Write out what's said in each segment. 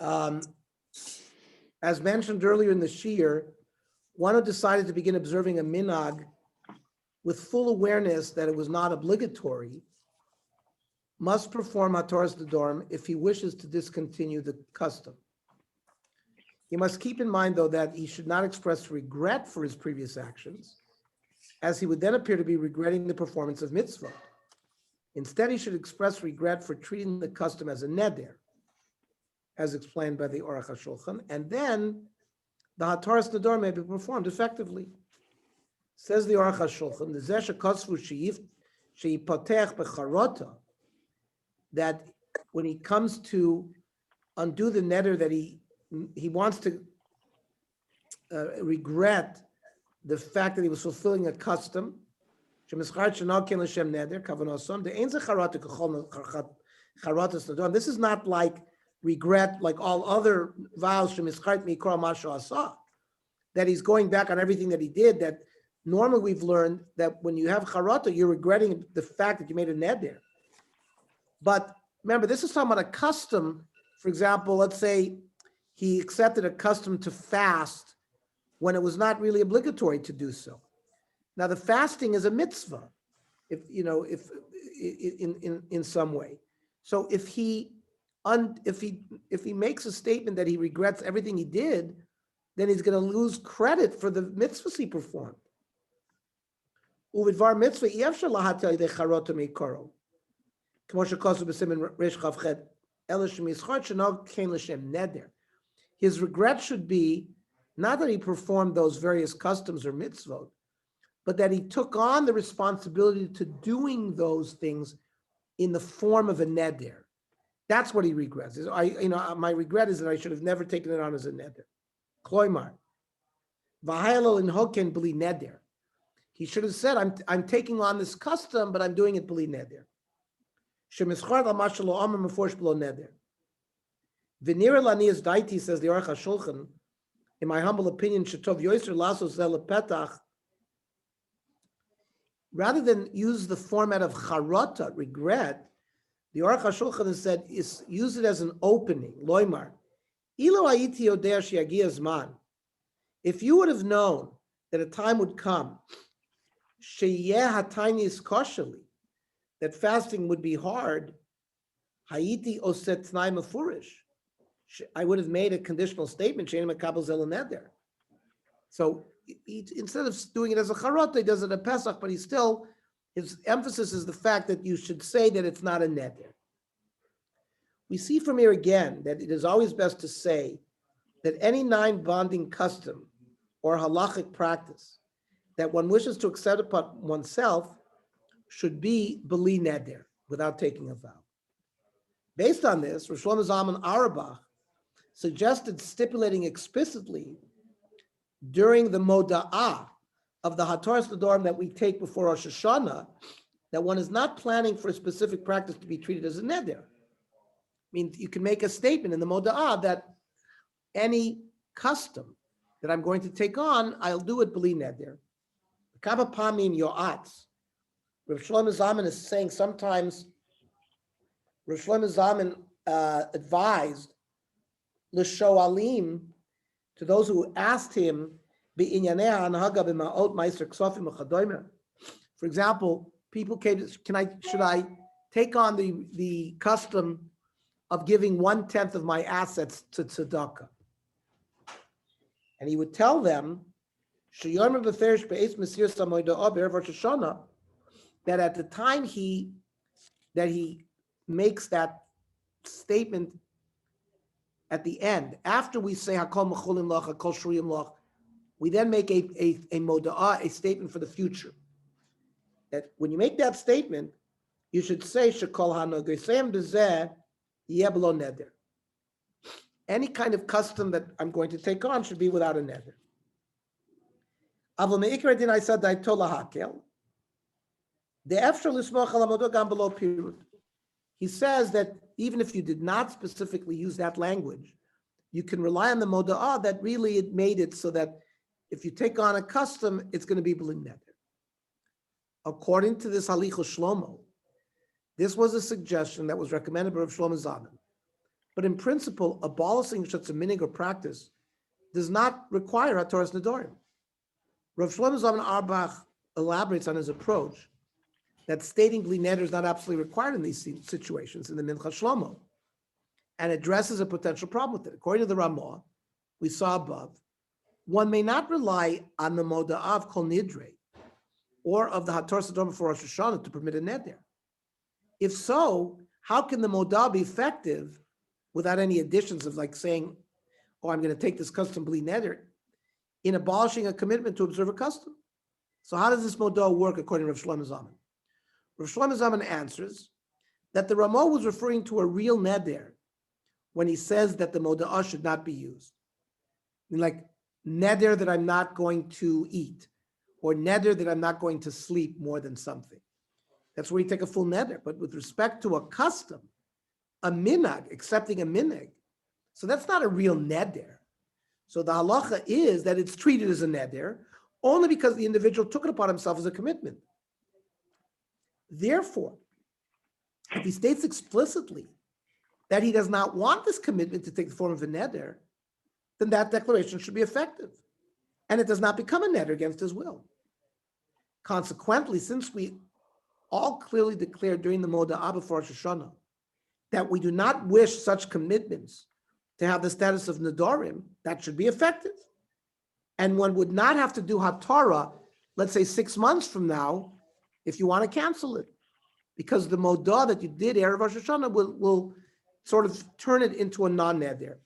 Um, as mentioned earlier in the Shir, one who decided to begin observing a minhag with full awareness that it was not obligatory must perform Hataras Nedarim if he wishes to discontinue the custom. He must keep in mind, though, that he should not express regret for his previous actions, as he would then appear to be regretting the performance of mitzvah. Instead, he should express regret for treating the custom as a neder, as explained by the Aruch HaShulchan, and then the Hataras Nedarim may be performed effectively. Says the Aruch HaShulchan, the Zesha Kosvu Sheipotech Becharota, that when he comes to undo the neder, that he wants to regret the fact that he was fulfilling a custom. This is not like regret, like all other vows, that he's going back on everything that he did. That normally we've learned that when you have charata, you're regretting the fact that you made a neder. But remember, this is talking about a custom. For example, let's say he accepted a custom to fast when it was not really obligatory to do so. Now, the fasting is a mitzvah, if in some way. So if he makes a statement that he regrets everything he did, then he's going to lose credit for the mitzvahs he performed. Uvidvar mitzvah yefshar lahatel yedei charota meikoro. His regret should be not that he performed those various customs or mitzvot, but that he took on the responsibility to doing those things in the form of a neder. That's what he regrets. My regret is that I should have never taken it on as a neder. Kloimar, v'hayalol in hoken b'li neder. He should have said, I'm taking on this custom, but I'm doing it b'li neder. Shemischar l'mashalo amar meforsh b'lo neder. V'nira lanias daiti, says the Aruch HaShulchan, in my humble opinion, shetov yoser lasos zel petach. Rather than use the format of charata, regret, the Aruch HaShulchan has said, use it as an opening. Loimar, ilo hayiti yodea sheyagia zman. If you would have known that a time would come, sheyeh hatainis kosheli, that fasting would be hard, hayiti oset tnai mefurish, I would have made a conditional statement, she'ein mekabel zel neder. So instead of doing it as a charata, he does it at Pesach, but his emphasis is the fact that you should say that it's not a neder. We see from here again that it is always best to say that any non-bonding custom or halachic practice that one wishes to accept upon oneself should be b'li neder, without taking a vow. Based on this, Rosh Shlomo Zalman Auerbach suggested stipulating explicitly during the moda'ah of the Hataras Nedarim that we take before Rosh Hashanah that one is not planning for a specific practice to be treated as a neder. I mean, you can make a statement in the moda'ah that any custom that I'm going to take on, I'll do it b'li neder. Kama pamim yo'atz. Rav Shlomo Zalman is saying sometimes Rav Shlomo Zalman advised l'shoalim, to those who asked him, for example, people came, should I take on the custom of giving 1/10 of my assets to tzedakah? And he would tell them that at the time he makes that statement at the end, after we say Hakol Mechulim Lach, Hakol Shuriyim Lach, we then make a moda'ah, a statement for the future. That when you make that statement, you should say Shekol HaNogesem B'zeh Yeh B'lo Neder. Any kind of custom that I'm going to take on should be without a neder. Avol me'ikar din Aisad Daito Lahakel. The Efshar L'smoch Al Hamodah Gam B'lo Pirut. He says that even if you did not specifically use that language, you can rely on the moda'ah that really it made it so that if you take on a custom, it's going to be b'li neder. According to this Halichos Shlomo, this was a suggestion that was recommended by Rav Shlomo Zalman. But in principle, abolishing such a minig or practice does not require Hataras Nedarim. Rav Shlomo Zalman Auerbach elaborates on his approach that stating bli neder is not absolutely required in these situations in the Mincha Shlomo, and addresses a potential problem with it. According to the Ramah, we saw above, one may not rely on the moda'av kol nidre or of the Hataras Nedarim for Rosh Hashanah to permit a neder. If so, how can the moda'av be effective without any additions of like saying, oh, I'm going to take this custom bli neder, in abolishing a commitment to observe a custom? So how does this moda'av work according to Rav Shlomo Zalman? Rav Shlomo Zalman answers that the Ramah was referring to a real neder when he says that the moda'ah should not be used. I mean, like neder that I'm not going to eat, or neder that I'm not going to sleep more than something. That's where you take a full neder. But with respect to a custom, a minag, accepting a minag, so that's not a real neder. So the halacha is that it's treated as a neder only because the individual took it upon himself as a commitment. Therefore, if he states explicitly that he does not want this commitment to take the form of a neder, then that declaration should be effective. And it does not become a neder against his will. Consequently, since we all clearly declared during the moda'ah before Rosh Hashanah that we do not wish such commitments to have the status of nedarim, that should be effective. And one would not have to do Hatarat, let's say 6 months from now, if you want to cancel it, because the modah that you did Erev Rosh Hashanah will sort of turn it into a non-neder.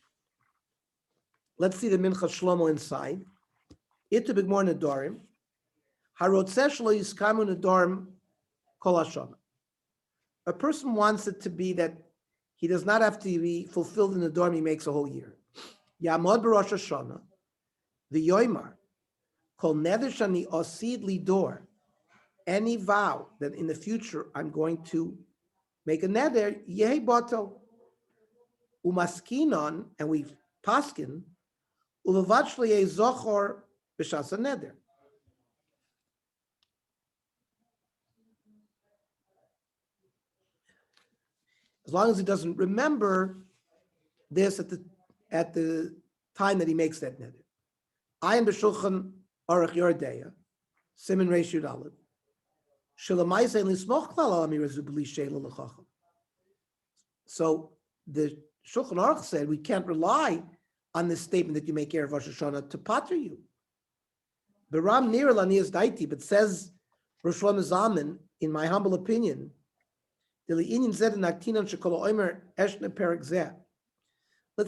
Let's see the Mincha Shlomo inside. Ita b'gmor nedarim, harotzeh shelo yiskamu nedarim kol hashana. A person wants it to be that he does not have to be fulfilled in the nedarim he makes a whole year. Yamod b'Rosh Hashanah, the yoimar, kol neder shani osid lidor, any vow that in the future I'm going to make a neder, yehi batel, umaskinon, and we paskin, ulevad shliye zochor b'shas neder. As long as he doesn't remember this at the time that he makes that neder. I am b'shulchan aruch yordeya, siman reish yud aleph. So the Shulchan Aruch said we can't rely on this statement that you make Erev Rosh Hashanah to pater you. Beram nir lanias daiti, but says Rosh Shlomo Zalman, in my humble opinion, let's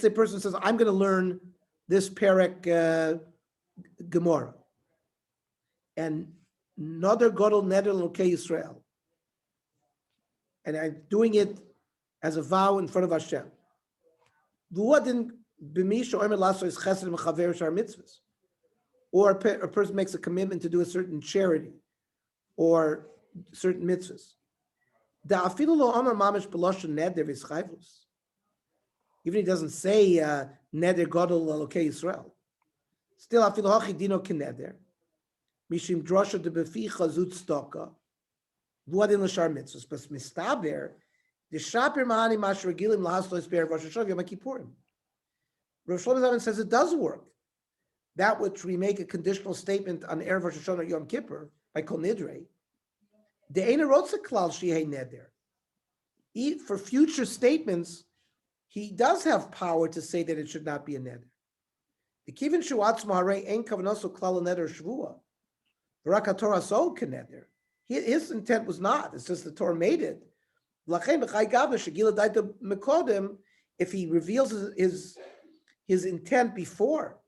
say a person says, I'm going to learn this perek Gemara, and Nodar Godel Neder Lokei Yisrael, and I'm doing it as a vow in front of Hashem. Or a person makes a commitment to do a certain charity or certain mitzvahs. Even if he doesn't say Neder Godel Lokei Yisrael, still afilu hachi dino keneder. Mishim drosha de befi chazut stoka, v'adin l'shar mitzvos. But mistaber, the shaper mahani masher gilim lahaslo esper Rosh Hashanah Yom Kippurim. Rosh Shlomo Zalman says it does work. That which we make a conditional statement on Erev Rosh Hashanah Yom Kippur by kol nidrei, the eina rotza klal shehei neder. For future statements, he does have power to say that it should not be a neder. The kivin shu atzma harei ein kavanoso klal neder shvua. His intent was not. It's just the Torah made it. If he reveals his intent before,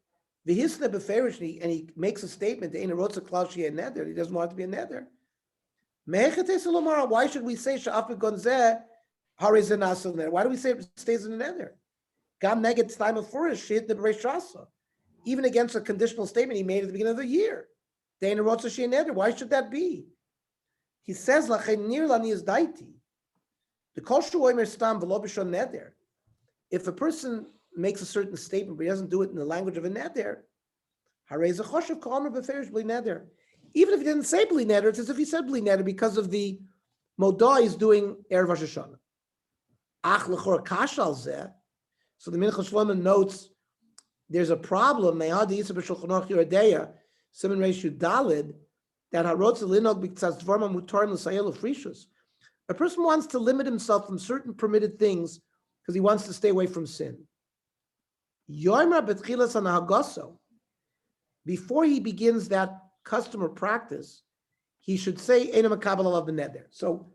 and he makes a statement, he doesn't want it to be a neder. Why should we say why do we say it stays in the neder? Even against a conditional statement he made at the beginning of the year. Why should that be? He says, if a person makes a certain statement but he doesn't do it in the language of a neder, even if he didn't say bli neder, it's as if he said bli neder because of the modah he's doing Erev Rosh Hashanah. So the Minchas Shlomo notes there's a problem. Simon Reishu Dalid that harotz linog b'tzas dvarma mutarim l'sayel frishus. A person wants to limit himself from certain permitted things because he wants to stay away from sin. Yomer betchilas anahagaso. Before he begins that custom or practice, he should say Eina Makabel Alav B'Neder. So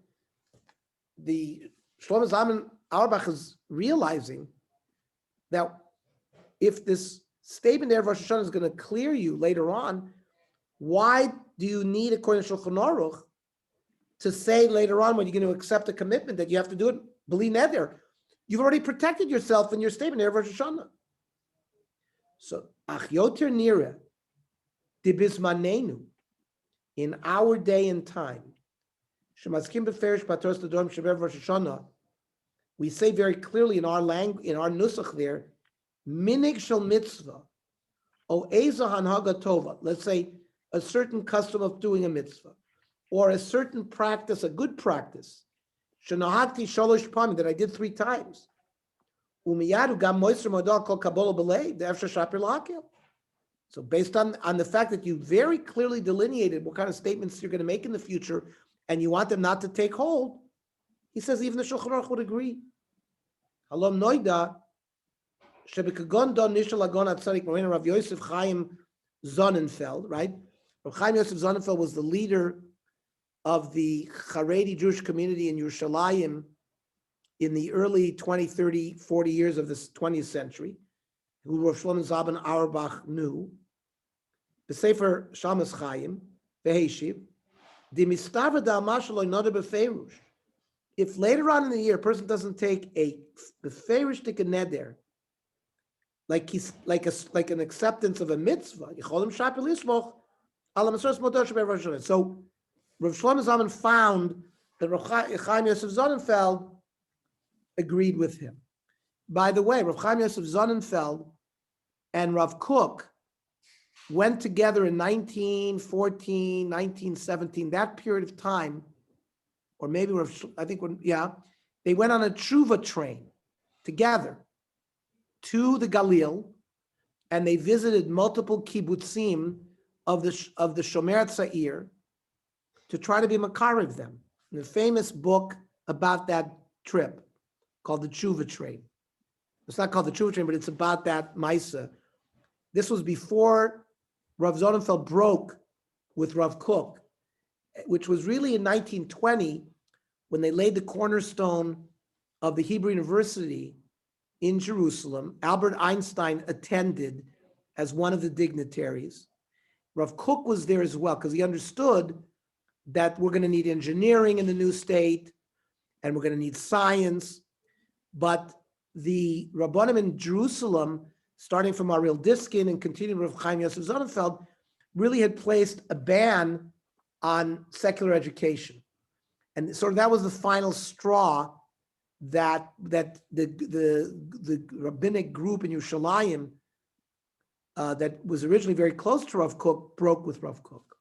the Shlomo Zalman Auerbach is realizing that if this statement there of Rosh Hashanah is going to clear you later on, why do you need, according to Shulchan Aruch, to say later on when you're going to accept a commitment that you have to do it, b'li neder? You've already protected yourself in your statement there of Rosh Hashanah. So, Ach Yoter Nira, Dibizmanenu, in our day and time, Shemazkim beferish Patos Tadom Shebev Rosh Hashanah, we say very clearly in our language, in our nusach there, Minig shel mitzvah, o eza hanhaga tova. Let's say a certain custom of doing a mitzvah, or a certain practice, a good practice. Shenahati shalosh pamim, that I did 3 times. Umiyadu gam moiser modal kol kabbalah belay, the efshar shapir lakel. So based on the fact that you very clearly delineated what kind of statements you're going to make in the future, and you want them not to take hold, he says even the Shulchan Aruch would agree. Halom noida. Shebekagon don nishal agon atzadik marina Rav Yosef Chaim Sonnenfeld, right? Rav Chaim Yosef Sonnenfeld was the leader of the Haredi Jewish community in Yerushalayim in the early 20, 30, 40 years of the 20th century, who Rav Shlomo Zalman Auerbach knew. The Sefer Shamas Chaim, Veheshiv, the Mistava da Amashalo Noda Befeirush. If later on in the year a person doesn't take a Befeirush Neder, like an acceptance of a mitzvah, so Rav Shlomo Zalman found that Rav Chaim Yosef Sonnenfeld agreed with him. By the way, Rav Chaim Yosef Sonnenfeld and Rav Kook went together in 1914, 1917, that period of time, or maybe they went on a Tzurba train together to the Galil, and they visited multiple kibbutzim of the Shomer Tzair to try to be makarev them. In the famous book about that trip called the Tshuva Train. It's not called the Tshuva Train, but it's about that Maisa. This was before Rav Sonnenfeld broke with Rav Kook, which was really in 1920 when they laid the cornerstone of the Hebrew University in Jerusalem. Albert Einstein attended as one of the dignitaries. Rav Kook was there as well because he understood that we're going to need engineering in the new state and we're going to need science. But the Rabbanim in Jerusalem, starting from Ariel Diskin and continuing with Chaim Yosef Sonnenfeld, really had placed a ban on secular education. And sort of that was the final straw that the rabbinic group in Yerushalayim that was originally very close to Rav Kook broke with Rav Kook.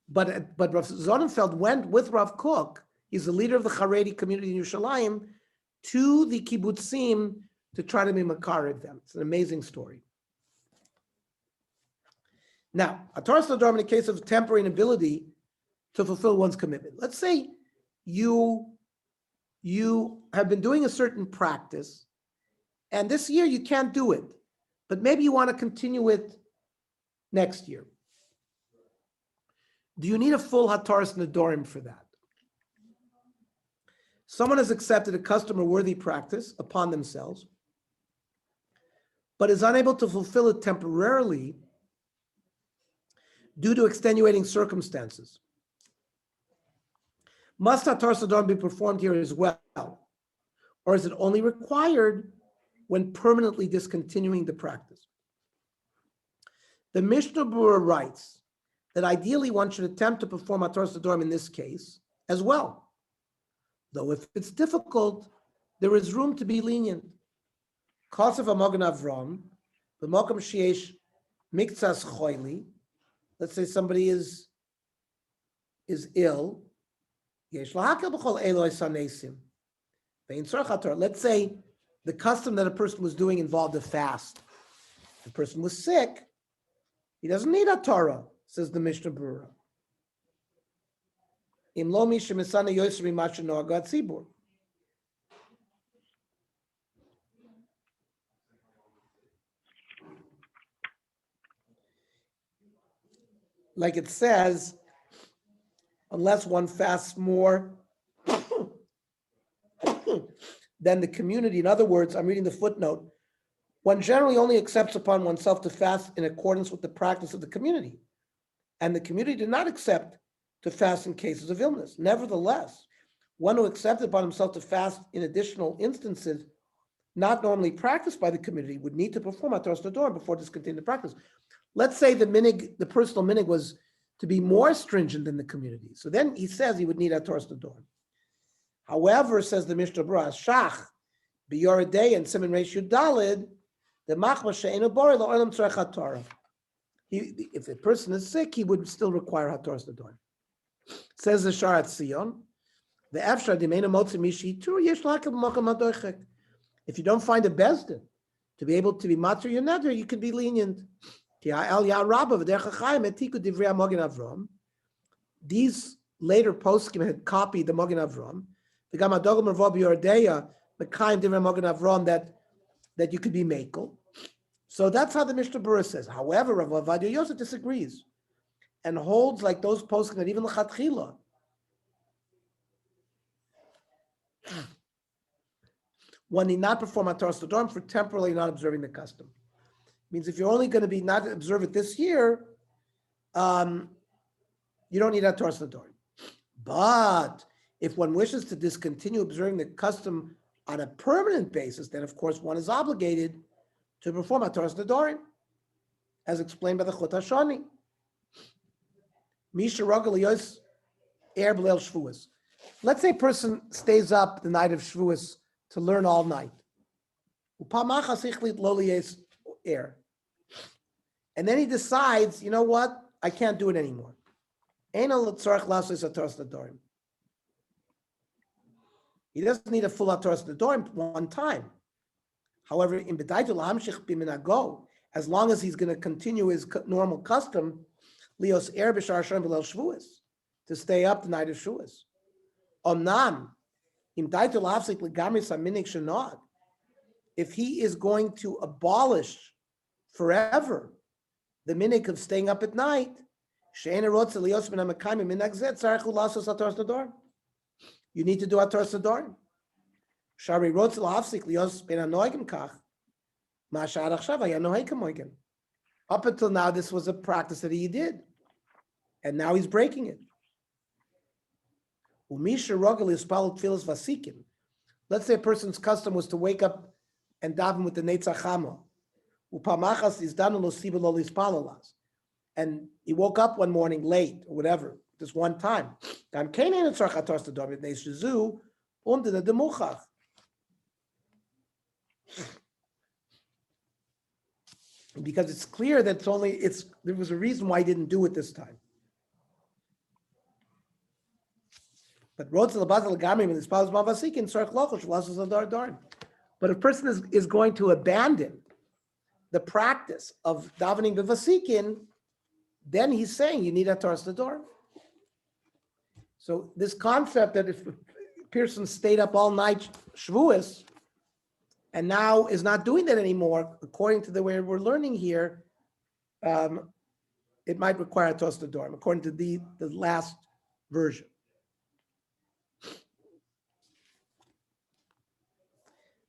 But Rav Sonnenfeld went with Rav Kook. He's the leader of the Haredi community in Yerushalayim to the kibbutzim to try to be makarev them. It's an amazing story. Now, Hatarat Nedarim in the case of temporary inability to fulfill one's commitment. Let's say you have been doing a certain practice, and this year you can't do it, but maybe you want to continue it next year. Do you need a full Hatarat Nedarim for that? Someone has accepted a customer-worthy practice upon themselves, but is unable to fulfill it temporarily due to extenuating circumstances. Must Hatarat Nedarim be performed here as well? Or is it only required when permanently discontinuing the practice? The Mishnah Berurah writes that ideally one should attempt to perform Hatarat Nedarim in this case as well. Though if it's difficult, there is room to be lenient. Kosef Amagan Avram, the Mokum Sheesh Miktsas Choyli, let's say somebody is ill. Let's say the custom that a person was doing involved a fast. The person was sick. He doesn't need a Torah, says the Mishnah Berurah. Im lo mi shemisana yoser mimasha noagat tzibur. Like it says, unless one fasts more than the community. In other words, I'm reading the footnote. One generally only accepts upon oneself to fast in accordance with the practice of the community. And the community did not accept to fast in cases of illness. Nevertheless, one who accepted upon himself to fast in additional instances not normally practiced by the community would need to perform Hataras Nedarim before discontinuing the practice. Let's say the personal minig was to be more stringent than the community. So then he says he would need Hataras Nedarim. However, says the Mishnah Berurah, Shach, B'Yoredei and Siman Reish Yud Daled, the Machma She'enu Borei La'olam Tzorech HaTorah. If a person is sick, he would still require Hataras Nedarim. Says the Sharat Sion, the Efshar Dimeinu Motzi Mishi Tur Yesh Lakel B'Makam HaDoichek. If you don't find a bezdin to be able to be matzah your neder, you can be lenient. These later poskim had copied the Magen Avram. That you could be makel. So that's how the Mishnah Berurah says. However, Rav Ovadia Yosef disagrees and holds like those poskim that even l'chatchila one need not perform Hataras Nedarim for temporarily not observing the custom. Means if you're only going to be not observe it this year, you don't need Hataras Nedarim. But if one wishes to discontinue observing the custom on a permanent basis, then of course one is obligated to perform Hataras Nedarim, as explained by the Chut HaShani. Misha Rogel Yos Er B'Leil Shvuos. Let's say a person stays up the night of Shvuos to learn all night. And then he decides, you know what? I can't do it anymore. He doesn't need a full Hataras Nedarim one time. However, in as long as he's going to continue his normal custom, to stay up the night of Shavuos. If he is going to abolish forever the minig of staying up at night, you need to do Hataras Nedarim. Up until now, this was a practice that he did, and now he's breaking it. Let's say a person's custom was to wake up and daven with the Netzach Hamo. And he woke up one morning late or whatever, just one time. Because it's clear that there was a reason why he didn't do it this time. But if a person is going to abandon the practice of davening b'vasikin, then he's saying you need Hataras Nedarim. So this concept that if a person stayed up all night Shavuos and now is not doing that anymore, according to the way we're learning here, it might require Hataras Nedarim, according to the last version.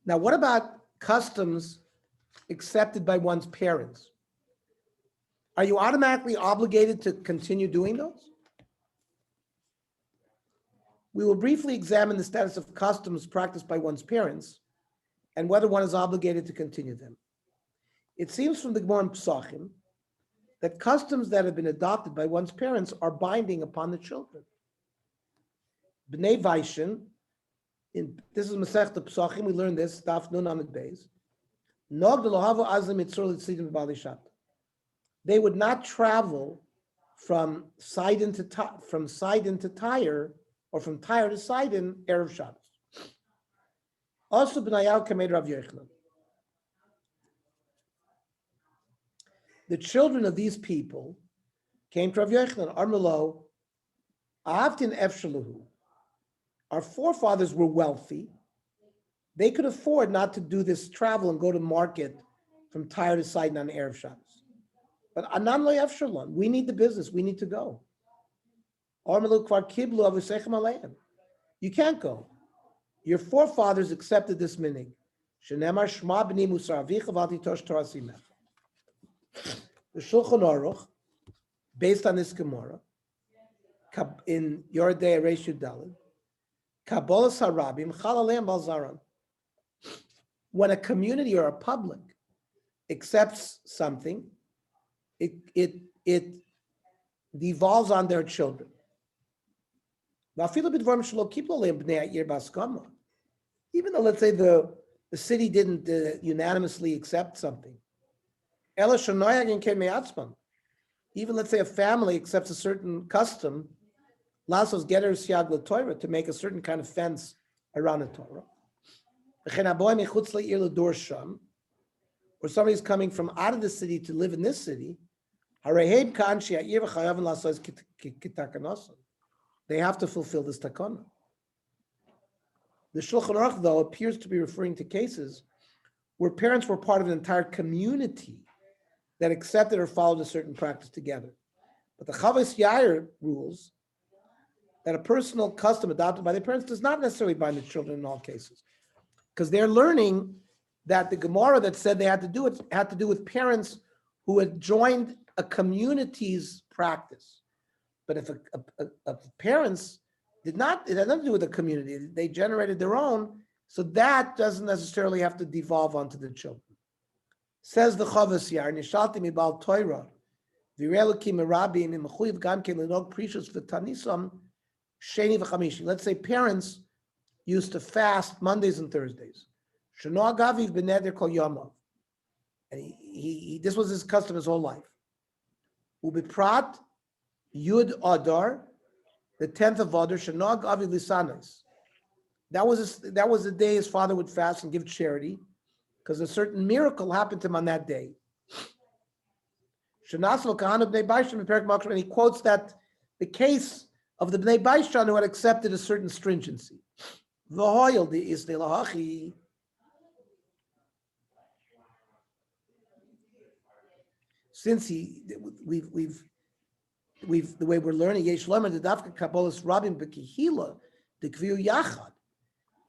Now, what about customs accepted by one's parents? Are you automatically obligated to continue doing those? We will briefly examine the status of customs practiced by one's parents and whether one is obligated to continue them. It seems from the Gemara in Pesachim that customs that have been adopted by one's parents are binding upon the children. B'nei Vaishin, this is Masechta Pesachim, we learned this, Daf Nun Amid Beis. They would not travel from Sidon to Tyre, or from Tyre to Sidon, Erev Shabbos. Also, B'nayahu Kamed Rav Yochanan. The children of these people came to Rav Yochanan, Armelo, Ahavtin Efshaluhu. Our forefathers were wealthy. They could afford not to do this travel and go to market from Tyre to Sidon on Erev Shabbos. But Anan lo Efshalon, we need the business, we need to go. Armelo Kvar Kiblu Avusechem Aleim. You can't go. Your forefathers accepted this minig. Shenemar Shma B'ni Musar Avicha V'al Titosh Torah Simech. The Shulchan Aruch, based on this Gemara, in Yordei Reish Yudalid, Kabbalas Harabim Chal Aleim Balzaran. When a community or a public accepts something, it devolves on their children. Even though, let's say, the city didn't unanimously accept something. Even, let's say, a family accepts a certain custom, to make a certain kind of fence around a Torah. Or somebody's coming from out of the city to live in this city, they have to fulfill this takana. The Shulchan Aruch, though, appears to be referring to cases where parents were part of an entire community that accepted or followed a certain practice together. But the Chavos Yair rules that a personal custom adopted by their parents does not necessarily bind the children in all cases, because they're learning that the Gemara that said they had to do it had to do with parents who had joined a community's practice. But if parents did not, it had nothing to do with the community. They generated their own, so that doesn't necessarily have to devolve onto the children. Says the Chavos Yair, Nishalti mibal Torah, v'relukim merabim imachuyev gam ken lenog prishus v'tanisam sheni v'chamishi. Let's say parents used to fast Mondays and Thursdays. Shano agaviv b'neder kol yamav, and he this was his custom his whole life. Ubiprat Yud Adar, the 10th of Adar, Shanag Avi Lisanes. That was the day his father would fast and give charity, because a certain miracle happened to him on that day. And he quotes that the case of the Bnei Baishan who had accepted a certain stringency. Since we've the way we're learning Yesh Lomer the Dafka Kabbalas Rabim Bekihila the Kviu Yachad.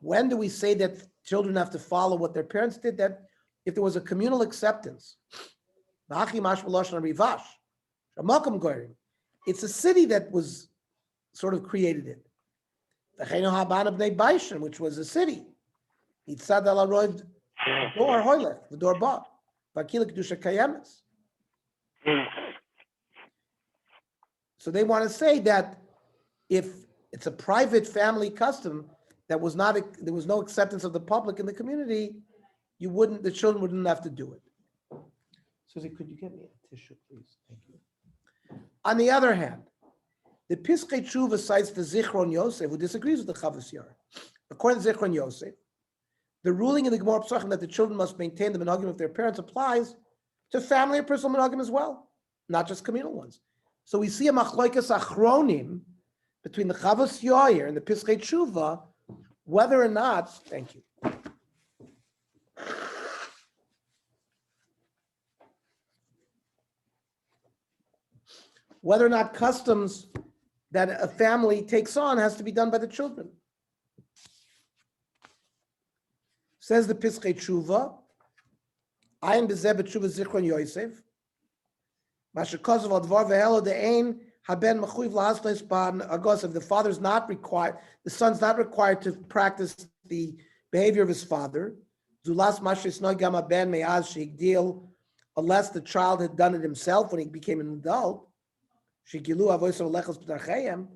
When do we say that children have to follow what their parents did? That if there was a communal acceptance, it's a city that was sort of created it. Which was a city. So they want to say that if it's a private family custom that was not, there was no acceptance of the public in the community, the children wouldn't have to do it. Susie, could you get me a tissue, please? Thank you. On the other hand, the Piskei Tshuva cites the Zichron Yosef, who disagrees with the Chavos Yair. According to Zichron Yosef, the ruling in the Gemara Pesachim that the children must maintain the minhagim of their parents applies to family or personal minhagim as well, not just communal ones. So we see a machloikas achronim between the Chavos Yair and the Piskei Tshuva, whether or not, thank you, whether or not customs that a family takes on has to be done by the children. Says the Piskei Tshuva, Ayin b'zeh b'tshuva zichron Yosef, Mashakosov al-dvar v'helo de'ein haben mechuyev lahasnos ban agos. If the father's not required, the son's not required to practice the behavior of his father, zulas mashis no gam ben me'az sheigdil, unless the child had done it himself when he became an adult. Shegilu avois olechos b'tarchayim.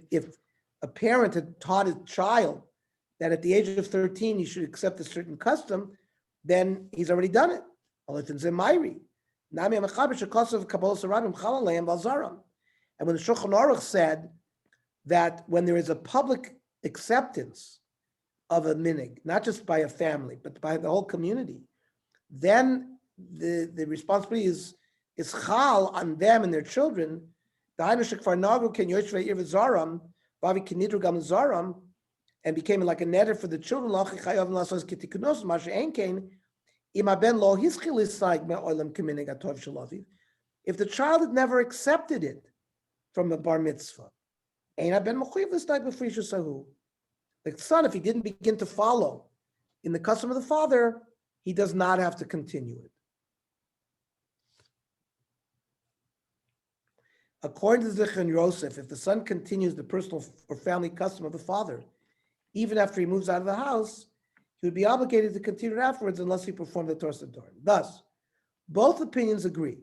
If a parent had taught his child that at the age of 13 he should accept a certain custom, then he's already done it. And when the Shulchan Aruch said that when there is a public acceptance of a minig, not just by a family, but by the whole community, then the responsibility is chal on them and their children. And became like a neder for the children. If the child had never accepted it from a bar mitzvah, the son, if he didn't begin to follow in the custom of the father, he does not have to continue it. According to Zichron Yosef, if the son continues the personal or family custom of the father, even after he moves out of the house, he would be obligated to continue it afterwards unless he performed the Torah Nedarim. Thus, both opinions agree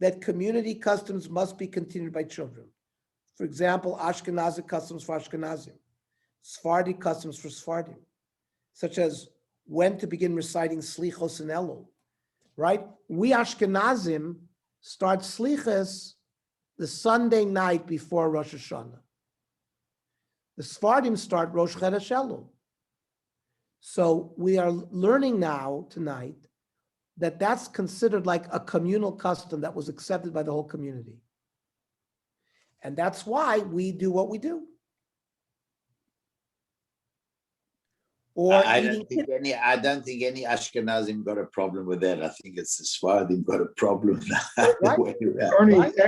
that community customs must be continued by children. For example, Ashkenazi customs for Ashkenazim, Sephardi customs for Sephardim, such as when to begin reciting Slichos and Elul, right? We Ashkenazim start Slichos the Sunday night before Rosh Hashanah. The Sephardim start Rosh Chodesh Elul. So we are learning now tonight that that's considered like a communal custom that was accepted by the whole community. And that's why we do what we do. Or I don't think any Ashkenazim got a problem with that. I think it's the Sephardim got a problem. Right.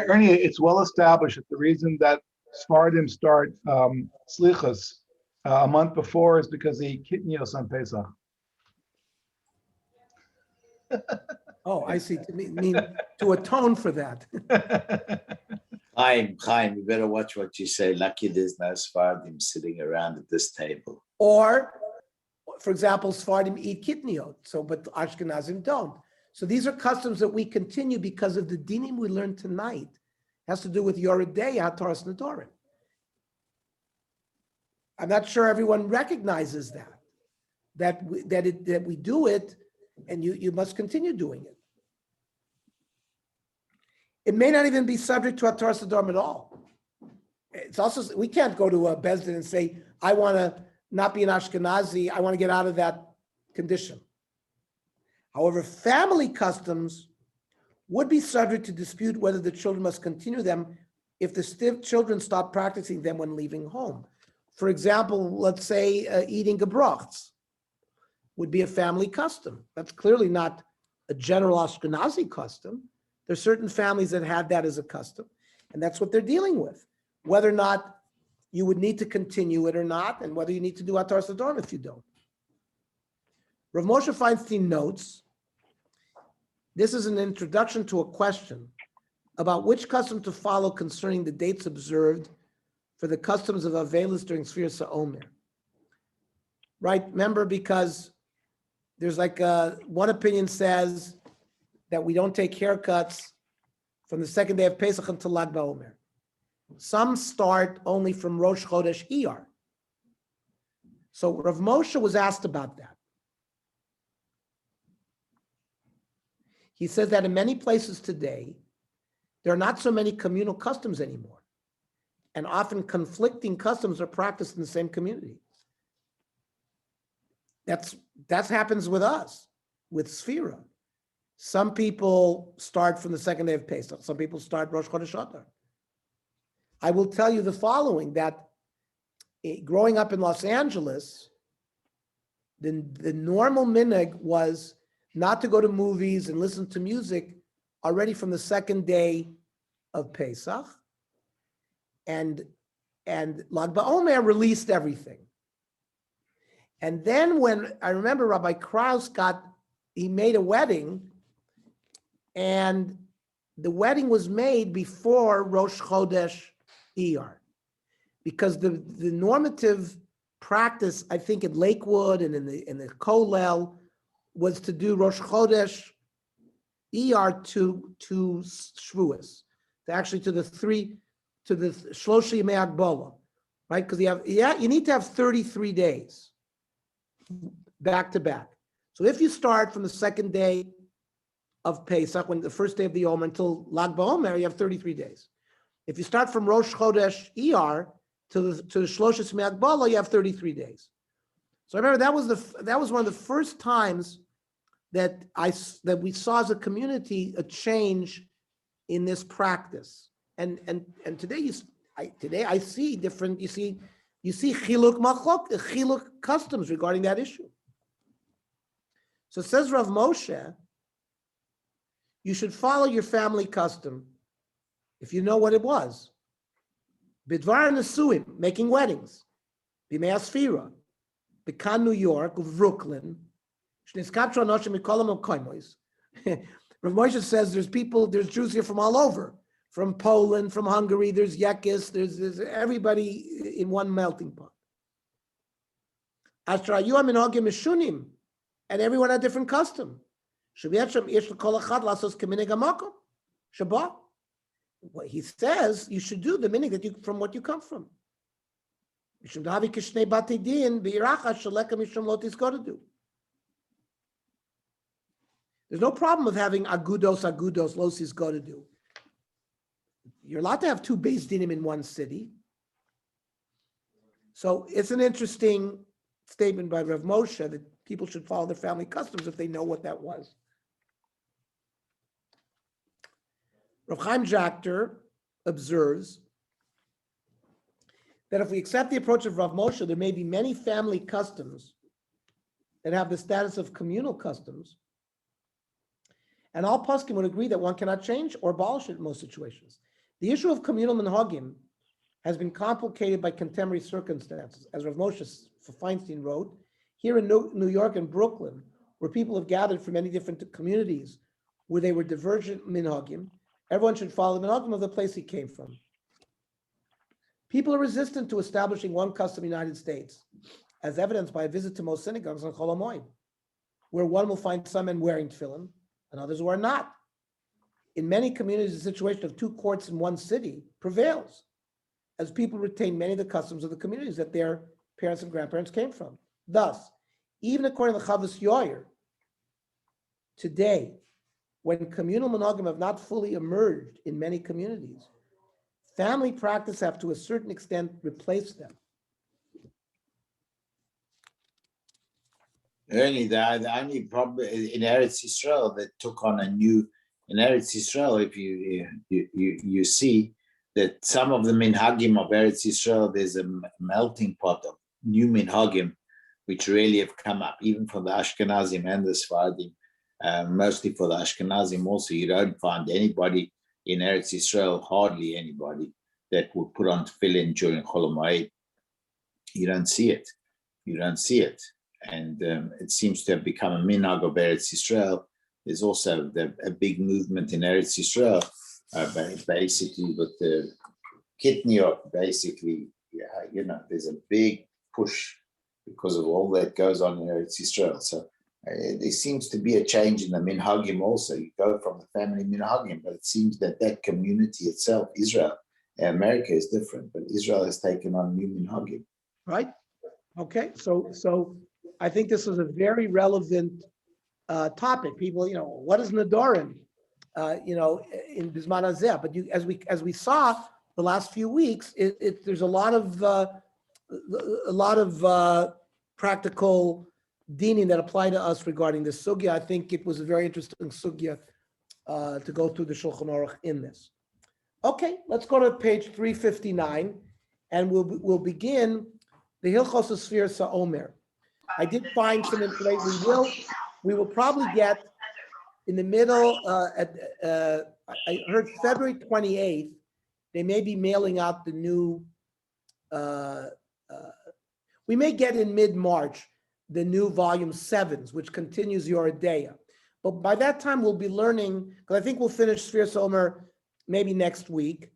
Ernie, it's well established that the reason that Sephardim start Slichas a month before is because they eat kitnios on Pesach. Oh, I see. Mean to atone for that. Chaim, you better watch what you say. Lucky there's no Sephardim sitting around at this table. Or, for example, Sephardim eat kitniot, but Ashkenazim don't. So these are customs that we continue because of the dinim we learned tonight. It has to do with Yoredei Hataras Nedarim. I'm not sure everyone recognizes that we do it, and you must continue doing it. It may not even be subject to Hataras Nedarim at all. It's also, we can't go to a Bezdin and say, I want to not be an Ashkenazi, I want to get out of that condition. However, family customs would be subject to dispute whether the children must continue them if the children stop practicing them when leaving home. For example, let's say eating gebrochts would be a family custom. That's clearly not a general Ashkenazi custom. There's certain families that had that as a custom, and that's what they're dealing with. Whether or not you would need to continue it or not, and whether you need to do Hataras Nedarim if you don't. Rav Moshe Feinstein notes, this is an introduction to a question about which custom to follow concerning the dates observed for the customs of Avelis during Sferirat Haomer. Right, remember, because there's like one opinion says that we don't take haircuts from the second day of Pesach until Lag BaOmer. Some start only from Rosh Chodesh Iyar. So Rav Moshe was asked about that. He says that in many places today, there are not so many communal customs anymore. And often conflicting customs are practiced in the same community. That happens with us, with Sferirat. Some people start from the second day of Pesach. Some people start Rosh Chodesh Adar. I will tell you the following, that growing up in Los Angeles, the normal minhag was not to go to movies and listen to music already from the second day of Pesach. And Lag BaOmer released everything. And then when, I remember Rabbi Krause he made a wedding, and the wedding was made before Rosh Chodesh Iyar, because the normative practice, I think in Lakewood and in the Kollel, was to do Rosh Chodesh Iyar to Shavuos, actually to the Shloshi Yemei Agbola, right? Because you need to have 33 days back to back. So if you start from the second day of Pesach, when the first day of the Yom, until Lag BaOmer, you have 33 days. If you start from Rosh Chodesh Iyar to the Shloshis Yemei Agbola, you have 33 days. So I remember that was one of the first times that we saw as a community a change in this practice. And today I see different. You see chiluk machlok, chiluk customs regarding that issue. So it says Rav Moshe, you should follow your family custom if you know what it was. Bidvar nesuim, making weddings. Bimei Sferirat, Bekan, New York, Brooklyn. Rav Moshe says there's Jews here from all over, from Poland, from Hungary, there's Yekis, there's everybody in one melting pot. And everyone had different custom. What he says, you should do the meaning that from what you come from. There's no problem with having agudos, losis go to do. You're allowed to have two beis dinim in one city. So it's an interesting statement by Rav Moshe that people should follow their family customs if they know what that was. Rav Chaim Jachter observes that if we accept the approach of Rav Moshe, there may be many family customs that have the status of communal customs, and all poskim would agree that one cannot change or abolish it in most situations. The issue of communal minhagim has been complicated by contemporary circumstances. As Rav Moshe Feinstein wrote, here in New York and Brooklyn, where people have gathered from many different communities where they were divergent minhagim, everyone should follow the minhagim of the place he came from. People are resistant to establishing one custom in the United States, as evidenced by a visit to most synagogues on Chol HaMoed, where one will find some men wearing tefillin and others who are not. In many communities, the situation of two courts in one city prevails, as people retain many of the customs of the communities that their parents and grandparents came from. Thus, even according to Chavos Yair, today, when communal monogamy have not fully emerged in many communities, family practice have to a certain extent replaced them. Only the only problem in Eretz Yisrael that took on a new, in Eretz Yisrael, if you see that some of the minhagim of Eretz Yisrael, there's a melting pot of new minhagim which really have come up, even for the Ashkenazim and the Sfaradim, mostly for the Ashkenazim also. You don't find anybody in Eretz Yisrael, hardly anybody, that would put on tefillin during Chol HaMoed. You don't see it. And it seems to have become a minhag of Eretz Yisrael. There's also a big movement in Eretz Yisrael, basically with the Kitniot, basically, there's a big push because of all that goes on in Eretz Yisrael. So there seems to be a change in the minhagim also. You go from the family minhagim, but it seems that community itself, Israel, America is different, but Israel has taken on new minhagim. Right? Okay, so I think this is a very relevant topic. People, what is Nedarim? In Bisman Hazeh. But as we saw the last few weeks, there's a lot of practical dinim that apply to us regarding this sugya. I think it was a very interesting sugya to go through the Shulchan Aruch in this. Okay, let's go to page 359, and we'll begin the Hilchos of Sferirat Haomer. I did find some information. We will probably get in the middle. I heard February 28th. They may be mailing out the new. We may get in mid-March the new volume 7s, which continues Yoreh De'ah. But by that time, we'll be learning, because I think we'll finish Sferirat Haomer maybe next week.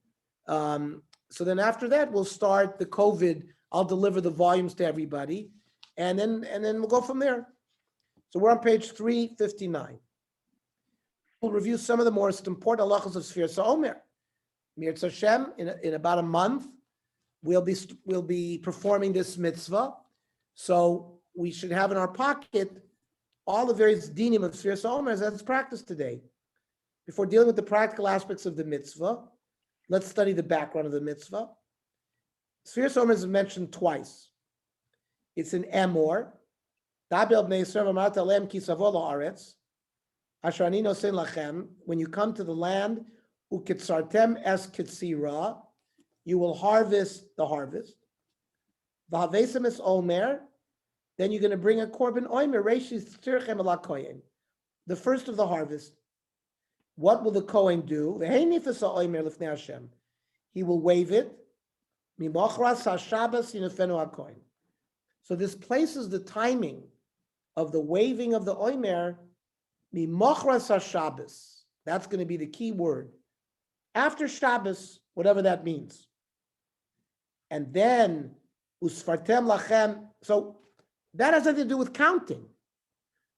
So then after that, we'll start the COVID. I'll deliver the volumes to everybody, and then we'll go from there. So we're on page 359. We'll review some of the most important halachos of Sferirat Haomer. Mirz Hashem, in about a month, we'll be performing this mitzvah. So we should have in our pocket all the various dinim of Sferirat Haomer as it's practiced today. Before dealing with the practical aspects of the mitzvah, let's study the background of the mitzvah. Sferirat Haomer is mentioned twice. It's in Emor, Dabel bnei Yisrael v'amarta lehem ki savo la'aretz, asher ani nosen lachem, when you come to the land, ukitzartem es kitzira, you will harvest the harvest. V'havesem es omer, then you're going to bring a korban omer, reishis tzirchem ala kohen, the first of the harvest. What will the kohen do? V'hei nifas ha'omer lifnei Hashem. He will wave it. Mimochras ha'shabbos yinafenu ha'kohen. So this places the timing of the waving of the omer, mimochras ha'shabbos. That's going to be the key word. After Shabbos, whatever that means. And then, usfartem lachem. So that has nothing to do with counting.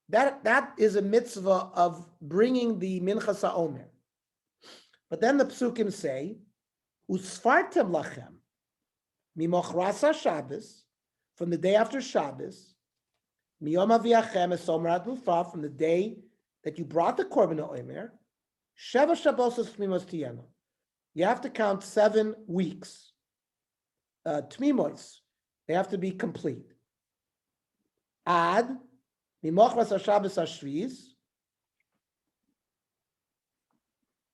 That is a mitzvah of bringing the minchas ha'omer. But then the psukim say, usfartem lachem, mimochras ha'shabbos, from the day after Shabbos, miyom aviachem es omrat mufa, from the day that you brought the korban ha'omer, sheva shabbos tmimos tiyenu. You have to count 7 weeks. Tmimos, they have to be complete. Ad mimochras ha'shabbos ha'shviz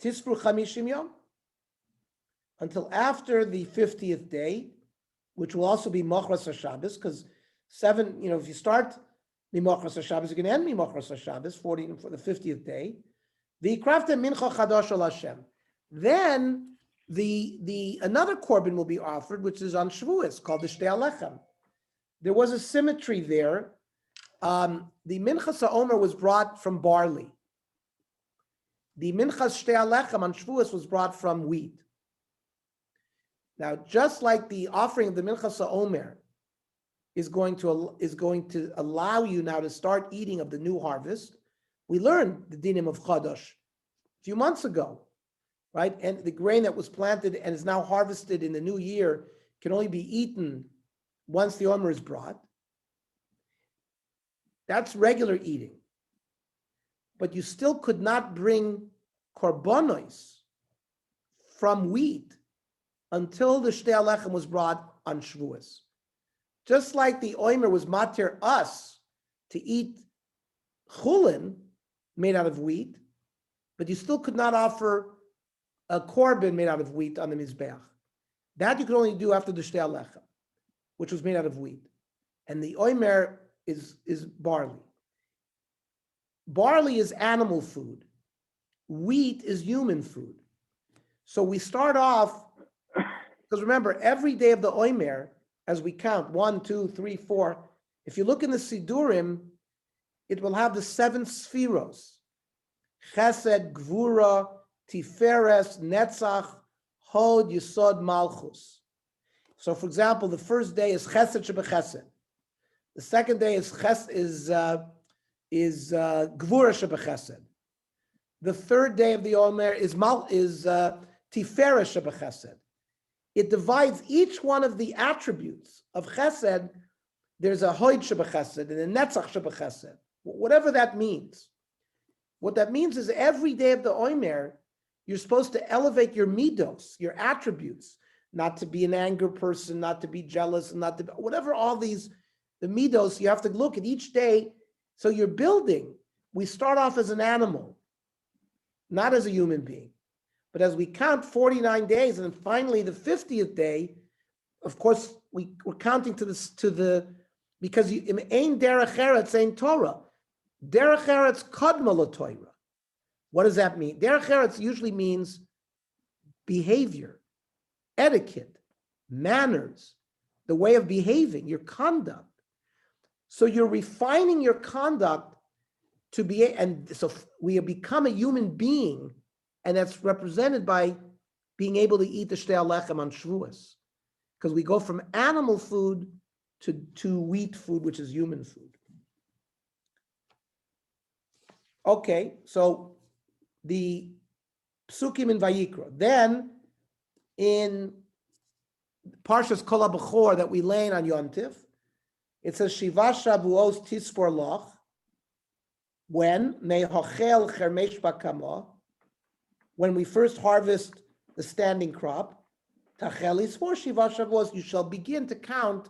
tisfru chamishim yom, until after the 50th day, which will also be mochras ha'shabbos, because 7, if you start mimochras ha'shabbos, you're going to end mimochras ha'shabbos, 40 for the 50th day. V'yikraftem mincha chadosh al Hashem. Then the another korban will be offered, which is on Shavuos, called the Shtei Alechem. There was a symmetry there. The minchas ha'omer was brought from barley. The minchas Shtei Alechem on Shavuos was brought from wheat. Now, just like the offering of the minchas ha'omer is going to allow you now to start eating of the new harvest, we learned the dinim of Chodosh a few months ago, right? And the grain that was planted and is now harvested in the new year can only be eaten once the omer is brought. That's regular eating. But you still could not bring korbanos from wheat until the Shtei Alechem was brought on Shavuos. Just like the omer was matir us to eat chulin made out of wheat, but you still could not offer a korban made out of wheat on the Mizbeach. That you could only do after the Shtei Alechem, which was made out of wheat. And the omer is barley. Barley is animal food. Wheat is human food. So we start off, because remember, every day of the omer, as we count, 1, 2, 3, 4, if you look in the Sidurim, it will have the 7 Sfiros. Chesed, Gvura, Tiferes, Netzach, Hod, Yesod, Malchus. So for example, the first day is Chesed Shebechesed. The second day is Gvura Shebechesed. The third day of the Omer is Tiferes Shebechesed. It divides each one of the attributes of Chesed. There's a Hod Shebechesed and a Netzach Shebechesed. Whatever that means. What that means is every day of the Omer, you're supposed to elevate your midos, your attributes, not to be an anger person, not to be jealous, and not to be, whatever all these, the midos, you have to look at each day. So you're building. We start off as an animal, not as a human being. But as we count 49 days, and then finally the 50th day, of course, we're counting because you ain't derech eretz, ain't Torah. Derech eretz kadma l'Torah. What does that mean? Derech eretz usually means behavior, etiquette, manners, the way of behaving, your conduct. So you're refining your conduct to be, and so we become a human being, and that's represented by being able to eat the Shtei Alechem on Shavuos, because we go from animal food to wheat food, which is human food. Okay, so the Psukim in Vayikra. Then in Parshas Kol HaBechor that we lay on Yom Tiv, it says Shiva Shavuos Tisfor Loch, when Mehochel Chermesh Bakama, when we first harvest the standing crop, Tachelis for Shiva Shavuos, you shall begin to count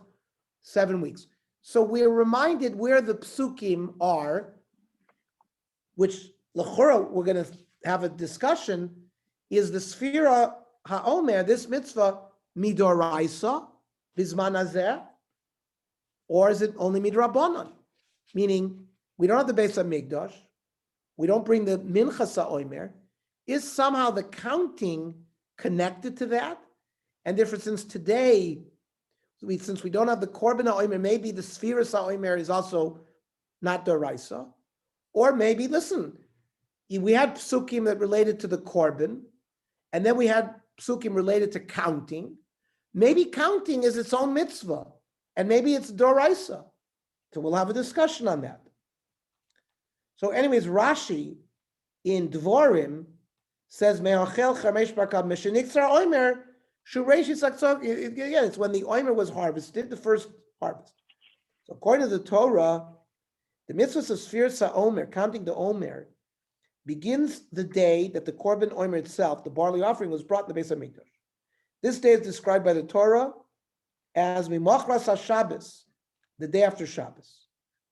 7 weeks. So we're reminded where the psukim are, which l'chora we're going to have a discussion, is the Sfira Haomer, this mitzvah, midoraisa, bizman hazeh, or is it only midrabanan? Meaning, we don't have the Beis HaMikdash, we don't bring the minchas ha'omer. Is somehow the counting connected to that? And therefore, since today, since we don't have the korban ha'omer, maybe the Sfira ha'omer is also not doraisa. Or maybe, listen, we had psukim that related to the korban, and then we had psukim related to counting. Maybe counting is its own mitzvah, and maybe it's doraisa. So we'll have a discussion on that. So anyways, Rashi in Dvorim says, Me'achel chamesh barkav misheniktzar omer shureish yitzaktzok. Again, it's when the omer was harvested, the first harvest. So according to the Torah, the mitzvah of Sferirat Omer, counting the Omer, begins the day that the korban Omer itself, the barley offering, was brought to the Beis HaMikdash. This day is described by the Torah as Mimachras HaShabbos, the day after Shabbos.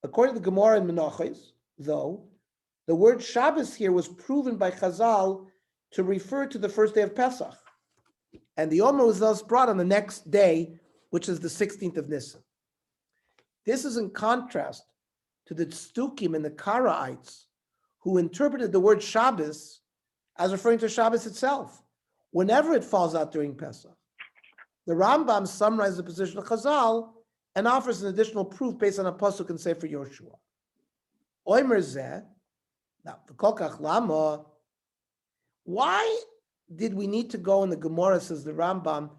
According to the Gemara in Menachos, though, the word Shabbos here was proven by Chazal to refer to the first day of Pesach. And the Omer was thus brought on the next day, which is the 16th of Nisan. This is in contrast to the Tzdukim and the Karaites, who interpreted the word Shabbos as referring to Shabbos itself, whenever it falls out during Pesach. The Rambam summarizes the position of Chazal and offers an additional proof based on a pasuk in Sefer Yoshua. Omer zeh, now v'kol kach lama. Why did we need to go in the Gemara, says the Rambam,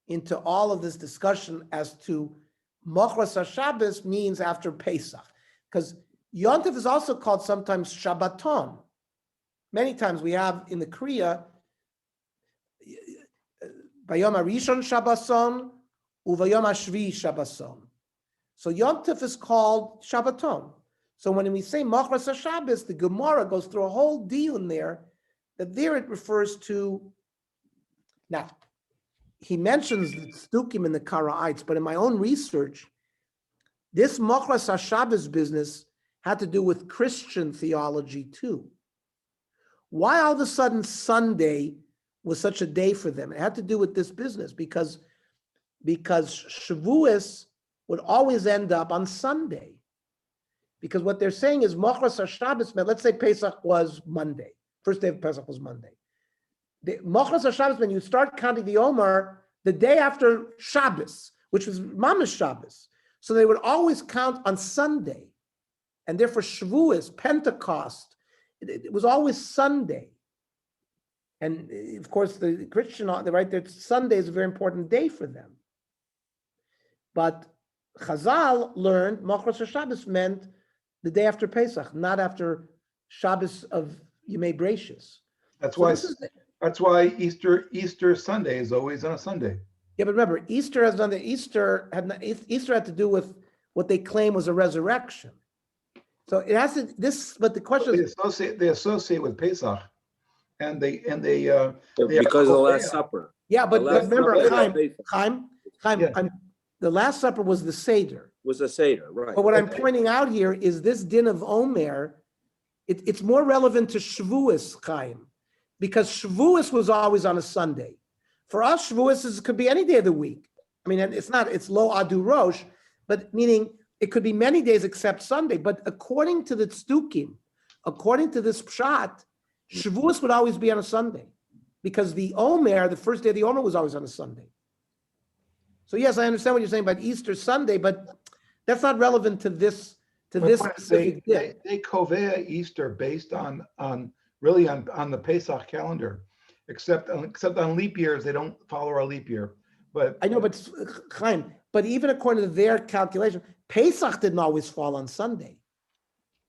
into all of this discussion as to Machras HaShabbos means after Pesach? Because Yontif is also called sometimes Shabbaton. Many times we have in the Kriya, Bayom HaRishon Shabbason, Uvayom HaShvi Shabbason. So Yontif is called Shabbaton. So when we say Machras HaShabbos, the Gemara goes through a whole deal in there, that there it refers to, now, he mentions the Tzdukim and the Karaites, but in my own research, this Machras HaShabbos business had to do with Christian theology too. Why all of a sudden Sunday was such a day for them? It had to do with this business because Shavuos would always end up on Sunday. Because what they're saying is Machras HaShabbos meant, let's say Pesach was Monday. First day of Pesach was Monday. The Machras HaShabbos, when you start counting the Omer, the day after Shabbos, which was Mamash Shabbos. So they would always count on Sunday. And therefore Shavuos, Pentecost, it was always Sunday. And of course, the Christian, they're right there, Sunday is a very important day for them. But Chazal learned Machras HaShabbos meant the day after Pesach, not after Shabbos of Yemei Breishis. That's why Easter Sunday is always on a Sunday. Yeah, but remember, Easter had to do with what they claim was a resurrection. So it has to but the question is they associate with Pesach, and they because of the Last Supper. Yeah, but remember, Chaim, Yeah. the Last Supper was the Seder. Was a Seder, right? But what I'm pointing out here is this din of Omer. It's more relevant to Shavuos, Chaim, because Shavuos was always on a Sunday. For us, Shavuos could be any day of the week. I mean, it's lo adu rosh, but meaning it could be many days except Sunday. But according to the Tzdukim, according to this pshat, Shavuos would always be on a Sunday, because the Omer, the first day of the Omer, was always on a Sunday. So yes, I understand what you're saying about Easter Sunday, but that's not relevant to this. Specific day. They kovea Easter based on the Pesach calendar, except on leap years they don't follow our leap year. But I know, but Chaim, but even according to their calculation, Pesach didn't always fall on Sunday.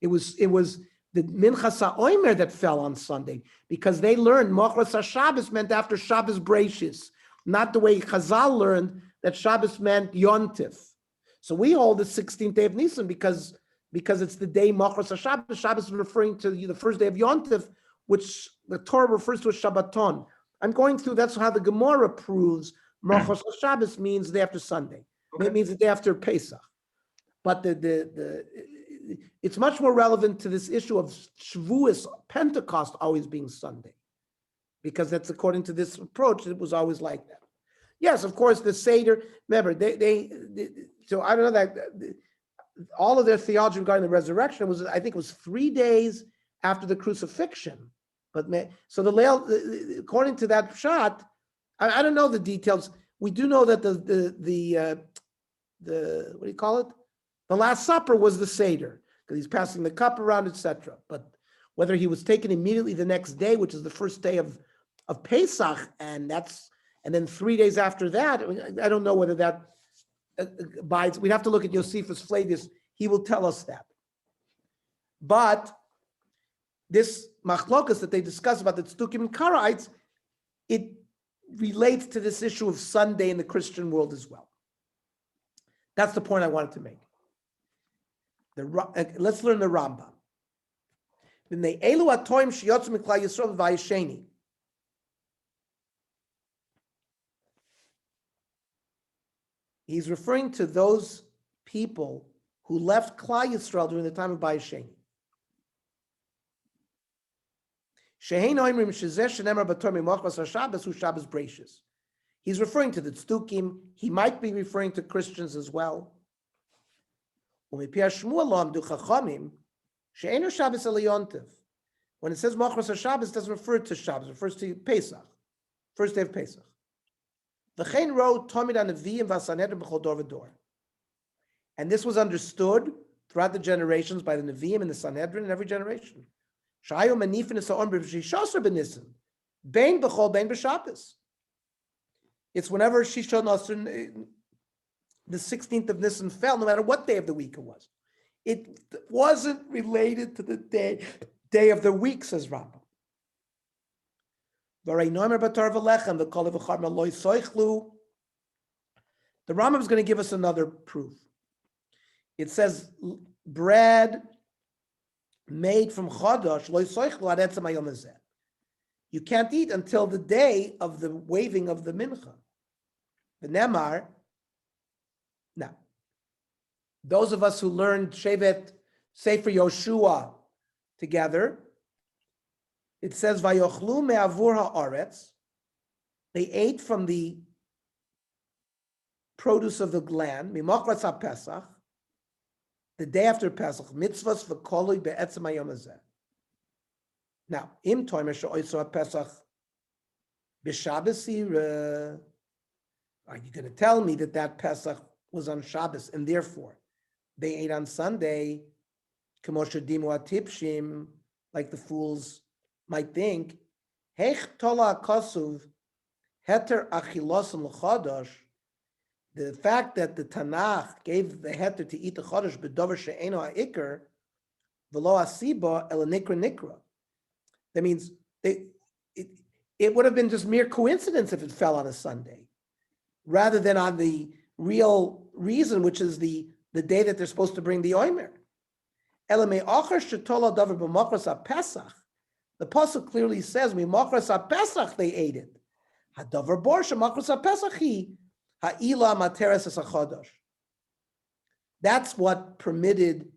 It was the Minchas HaOmer that fell on Sunday, because they learned Machras HaShabbos meant after Shabbos Breishis, not the way Chazal learned that Shabbos meant Yontif. So we hold the 16th day of Nisan because it's the day Machras HaShabbos. Shabbos is referring to the first day of Yontif, which the Torah refers to as Shabbaton. I'm going through, that's how the Gemara proves Machras HaShabbos means the day after Sunday. Okay. It means the day after Pesach. But it's much more relevant to this issue of Shavuos, Pentecost always being Sunday, because that's according to this approach. It was always like that. Yes, of course, the Seder. Remember, so I don't know that all of their theology regarding the resurrection was, I think, it was 3 days after the crucifixion. But so the Leil, according to that shot, I don't know the details. We do know that the what do you call it? The Last Supper was the Seder, because he's passing the cup around, etc. But whether he was taken immediately the next day, which is the first day of Pesach, and then 3 days after that, I don't know whether that abides. We'd have to look at Josephus Flavius. He will tell us that. But this machlokas that they discuss about the Tzdukim and Karaites, it relates to this issue of Sunday in the Christian world as well. That's the point I wanted to make. Let's learn the Rambam. He's referring to those people who left Klal Yisrael during the time of Bayis Sheni. He's referring to the Tzdukim. He might be referring to Christians as well. When it says Machras HaShabbos, it doesn't refer to Shabbos, it refers to Pesach, first day of Pesach. And this was understood throughout the generations by the Nevi'im and the Sanhedrin in every generation. It's whenever Shisha Nasr, the 16th of Nisan fell, no matter what day of the week it was. It wasn't related to the day of the week, says Rambam. The Rambam is going to give us another proof. It says, bread made from chodosh, you can't eat until the day of the waving of the mincha. The Nemar. Now, those of us who learned Shevet Sefer Yoshua together, it says, Vayochlu me'avur ha'aretz, they ate from the produce of the land, mimachras ha'pesach, the day after Pesach, mitzvahs v'kolui be'etzem hayom hazeh. Now, im toimer she'oiso ha'pesach b'Shabbos yireh. Are you going to tell me that Pesach was on Shabbos and therefore they ate on Sunday, k'moshe dimu atipshim, like the fools might think? Heich tola kasuv heter achilosim l'chodosh. The fact that the Tanakh gave the heter to eat the chodesh b'dover she'eno ha'ikr v'lo asiba el nikra nikra. That means it would have been just mere coincidence if it fell on a Sunday, rather than on the real reason, which is the day that they're supposed to bring the Haomer. The pasuk clearly says, "Mimachras haPesach they ate it." Hadavar borsha machras haPesach ha'ila materes hachadosh. That's what permitted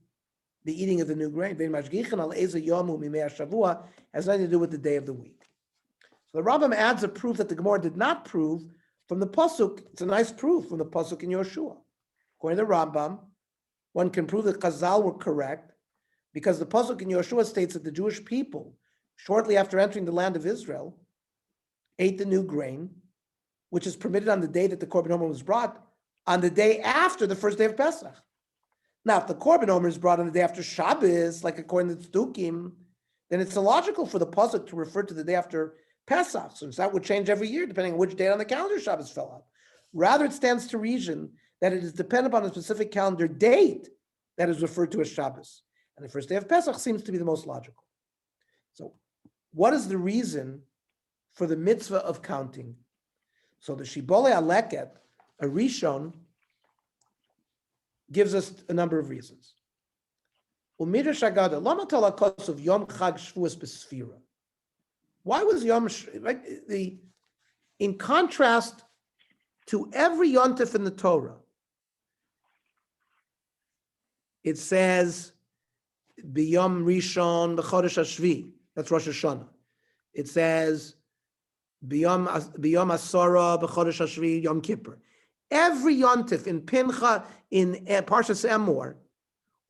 the eating of the new grain. Vein mashgichin al eza yomu mimei hashavua has nothing to do with the day of the week. So the Rambam adds a proof that the Gemara did not prove from the pasuk. It's a nice proof from the pasuk in Yoshua. According to the Rambam, one can prove that Chazal were correct because the pasuk in Yoshua states that the Jewish people, shortly after entering the land of Israel, ate the new grain, which is permitted on the day that the Korban Haomer was brought, on the day after the first day of Pesach. Now, if the Korban Haomer is brought on the day after Shabbos, like according to Tzdukim, then it's illogical for the pasuk to refer to the day after Pesach, since that would change every year depending on which date on the calendar Shabbos fell out. Rather, it stands to reason that it is dependent upon a specific calendar date that is referred to as Shabbos. And the first day of Pesach seems to be the most logical. So, what is the reason for the mitzvah of counting? So the Shibbolei Aleket, a Rishon, gives us a number of reasons. Umidrash Agada, lama tala kosov Yom Chag Shvuos b'Sferirat. Why was Yom, in contrast to every Yontif in the Torah, it says B'yom Rishon B'chodesh Hashvi. That's Rosh Hashanah. It says B'yom Asara B'chodesh Hashvi Yom Kippur. Every yontif in Pincha in Parshas Emor,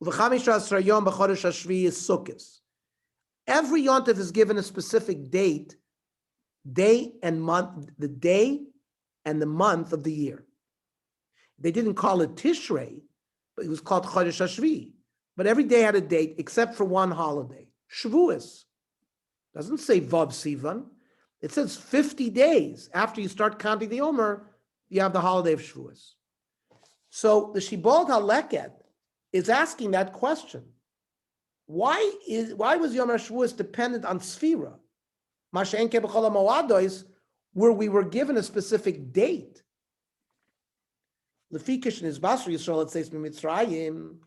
V'chamish Asra Yom B'chodesh Hashvi is Sukkos. Every yontif is given a specific date, day and month, the day and the month of the year. They didn't call it Tishrei, but it was called Chodesh Hashvi. But every day had a date except for one holiday, Shavuos. Doesn't say Vav Sivan. It says 50 days after you start counting the Haomer, you have the holiday of Shavuos. So the Shibboleth HaLeket is asking that question. Why was Yom HaShavuos dependent on Sfira? Masha'en ke b'chol ha'moados, where we were given a specific date. Lefikish in Basra Yisrael, it says Mitzrayim,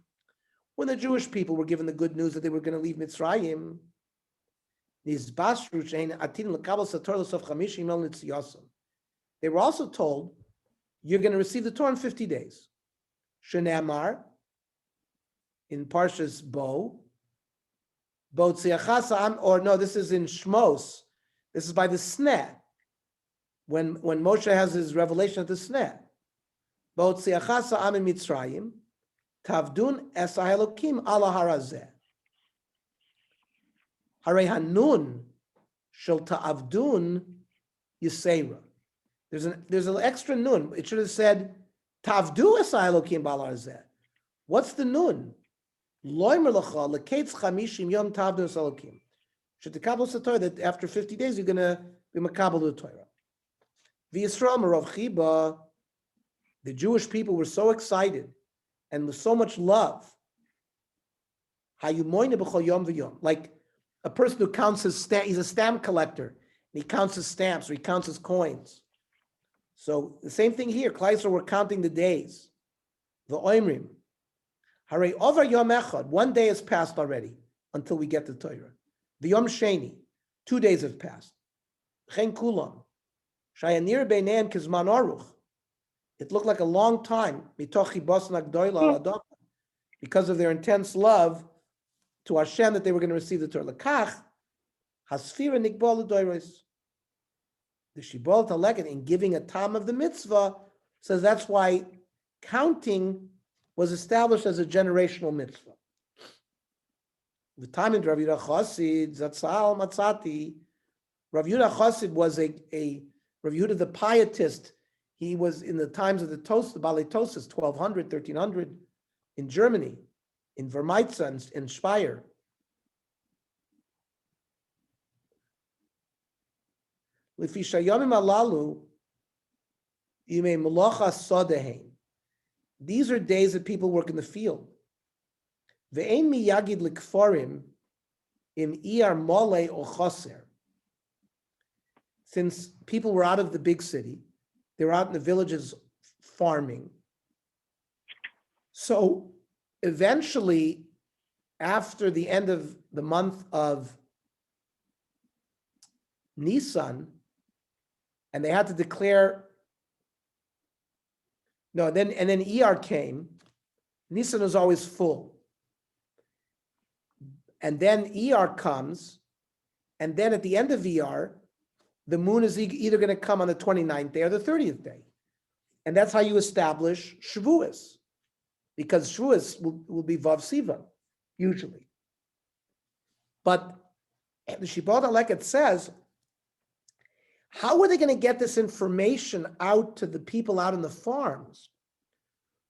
when the Jewish people were given the good news that they were going to leave Mitzrayim, they were also told, you're going to receive the Torah in 50 days. Shenamar, in Parshas Bo, or no, this is in Shmos. This is by the Sneh. When Moshe has his revelation at the Sneh. Botziachasa am in Mitzrayim, Tavdun es Elokim ala harazeh. Harei hanun shel ta'avdun yiseira. There's an extra nun. It should have said Tavdu es Elokim ala harazeh. What's the nun? Loimer lecha leketz chamishim yom tavdu es Elokim. Should the Kabbalah Torah that after 50 days you're going to be makabel the Torah. V'Yisrael merav chiba. The Jewish people were so excited and with so much love. Like a person who counts his stamp, he's a stamp collector, and he counts his stamps or he counts his coins. So the same thing here, Klai were counting the days. The Oimrim. Harei over Yom Echad, one day has passed already until we get the Torah. The Yom Sheni, 2 days have passed. Chen Kulam. Shayanir Beineim Kizman Aruch. It looked like a long time because of their intense love to Hashem that they were going to receive the Torah. Lekach hasfira nikbal l'doros. The Shibboleth HaLeket, in giving a tam of the mitzvah, says that's why counting was established as a generational mitzvah. The time of Rav Yehuda Chassid, Zatzal Matzati, Rav Yehuda Chassid was a Rav Yehuda the pietist. He was in the times of the Balei Tosas, 1200, 1300, in Germany, in Vermeitza and Speyer. These are days that people work in the field. Since people were out of the big city, they were out in the villages farming. So eventually, after the end of the month of Nisan, and they had to declare, and then Iyar came. Nisan was always full. And then Iyar comes, and then at the end of Iyar, the moon is either going to come on the 29th day or the 30th day. And that's how you establish Shavuos, because Shavuos will be Vav Sivan, usually. But the Shibboleth HaLeket says, how are they going to get this information out to the people out in the farms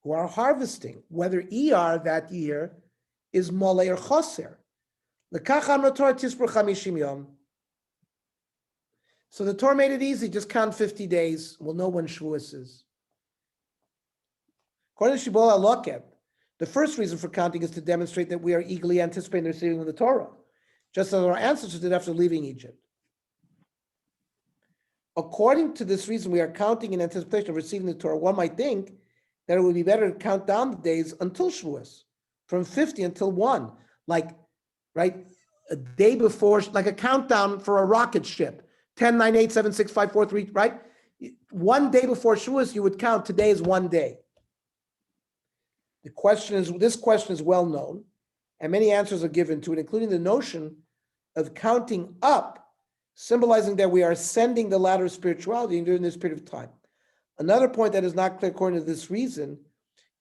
who are harvesting, whether Iyar that year is Molei or Choser? L'kach amra Torah tisper 50 yom. So the Torah made it easy, just count 50 days. We'll know when Shavuos is. According to Shibboleth HaLeket, the first reason for counting is to demonstrate that we are eagerly anticipating the receiving of the Torah, just as our ancestors did after leaving Egypt. According to this reason, we are counting in anticipation of receiving the Torah. One might think that it would be better to count down the days until Shavuos, from 50 until 1, like, right, a day before, like a countdown for a rocket ship. 10, 9, 8, 7, 6, 5, 4, 3, right? 1 day before Shavuos, you would count today is 1 day. This question is well known, and many answers are given to it, including the notion of counting up, symbolizing that we are ascending the ladder of spirituality during this period of time. Another point that is not clear according to this reason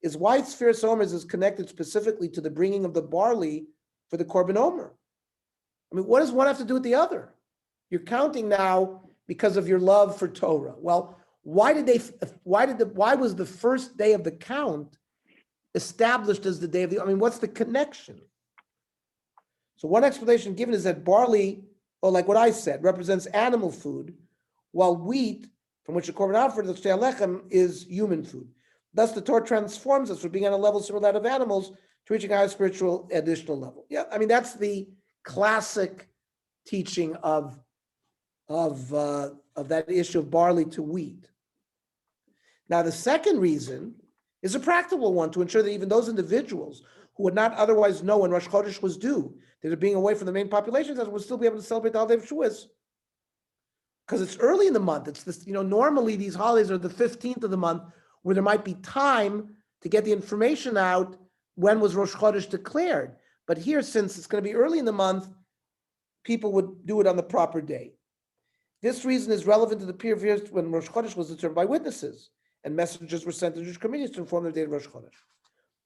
is why Sferirat Haomer is connected specifically to the bringing of the barley for the Korban Omer. I mean, what does one have to do with the other? You're counting now because of your love for Torah. Well, why was the first day of the count established as the day of the, I mean, what's the connection? So one explanation given is that barley, or like what I said, represents animal food, while wheat, from which the Korban offered, the Shtei Lechem, is human food. Thus, the Torah transforms us from being on a level similar to that of animals to reaching a higher spiritual additional level. Yeah, I mean, that's the classic teaching of that issue of barley to wheat. Now, the second reason is a practical one, to ensure that even those individuals who would not otherwise know when Rosh Chodesh was due, that are being away from the main population, that would still be able to celebrate the holiday of Shavuos. Because it's early in the month. It's this, normally these holidays are the 15th of the month, where there might be time to get the information out when was Rosh Chodesh declared. But here, since it's going to be early in the month, people would do it on the proper day. This reason is relevant to the period of years when Rosh Chodesh was determined by witnesses, and messengers were sent to Jewish communities to inform the date of Rosh Chodesh.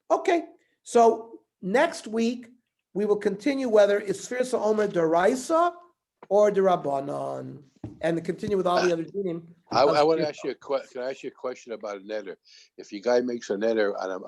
Okay, so next week we will continue whether it's Sferirat Haomer D'Oraisa or Rabanan, and continue with all the other dinim. I want to ask you can I ask you a question about a neder? If your guy makes a neder on a